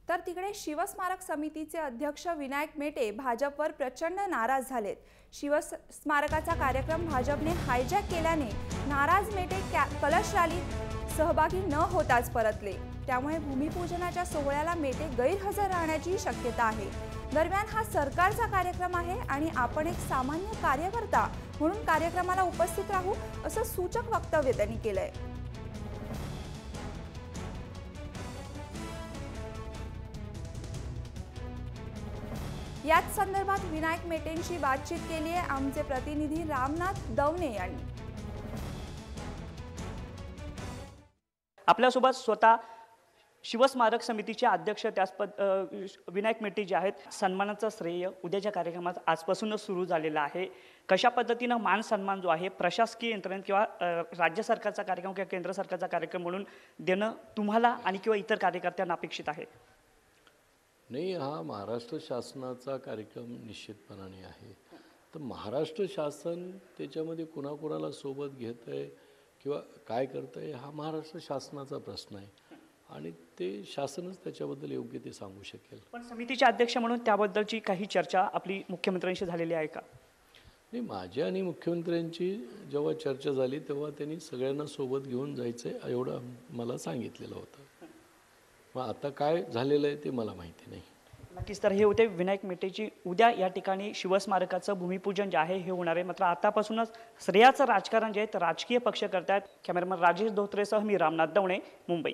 तर तिकडे शिवस्मारक समितीचे अध्यक्ष विनायक मेटे भाजपवर प्रचंड नाराज झालेत। शिवस्मारकाचा कार्यक्रम भाजपने हायजॅक केल्याने नाराज मेटे कलश रॅलीत सहभागी न होताच परतले। त्यामुळे भूमिपूजनाच्या सोहळ्याला मेटे गैरहजर राहण्याची शक्यता आहे। दरम्यान हा सरकारचा कार्यक्रम आहे आणि आपण एक सामान्य कार्यकर्ता म्हणून कार्यक्रमाला उपस्थित राहू असं सूचक वक्तव्य त्यांनी केलंय। याच संदर्भात विनायक मेटेंशी बातचीत केली आहे आमचे प्रतिनिधी रामनाथ दवणे यांनी। आपल्यासोबत स्वतः शिवस्मारक समितीचे अध्यक्ष विनायक मेटे जे आहेत। सन्मानाचा श्रेय उद्याच्या कार्यक्रमात आजपासूनच सुरू झालेला आहे। कशा पद्धतीने मान सन्मान जो आहे प्रशासकीय यंत्रणेत किंवा राज्य सरकारचा कार्यक्रम किंवा केंद्र सरकारचा कार्यक्रम म्हणून देणं तुम्हाला आणि किंवा इतर कार्यकर्त्यांना अपेक्षित आहे? नाही, हा महाराष्ट्र शासनाचा कार्यक्रम निश्चितपणाने आहे। तर महाराष्ट्र शासन त्याच्यामध्ये कुणाकुणाला सोबत घेत आहे किंवा काय करत आहे हा महाराष्ट्र शासनाचा प्रश्न आहे आणि ते शासनच त्याच्याबद्दल योग्य ते सांगू शकेल। पण समितीचे अध्यक्ष म्हणून त्याबद्दलची काही चर्चा आपली मुख्यमंत्र्यांशी झालेली आहे का? नाही, माझ्या आणि मुख्यमंत्र्यांची जेव्हा चर्चा झाली तेव्हा त्यांनी सगळ्यांना सोबत घेऊन जायचं एवढं मला सांगितलेलं होतं। मग आता काय झालेलं आहे ते मला माहिती नाही। नक्कीच। तर हे होते विनायक मेटेची उद्या या ठिकाणी शिवस्मारकाचं भूमिपूजन जे आहे हे होणार आहे। मात्र आतापासूनच श्रेयाचं राजकारण जे आहे राजकीय पक्ष करतायत। कॅमेरामन राजेश धोत्रेसह मी रामनाथ दवणे, मुंबई।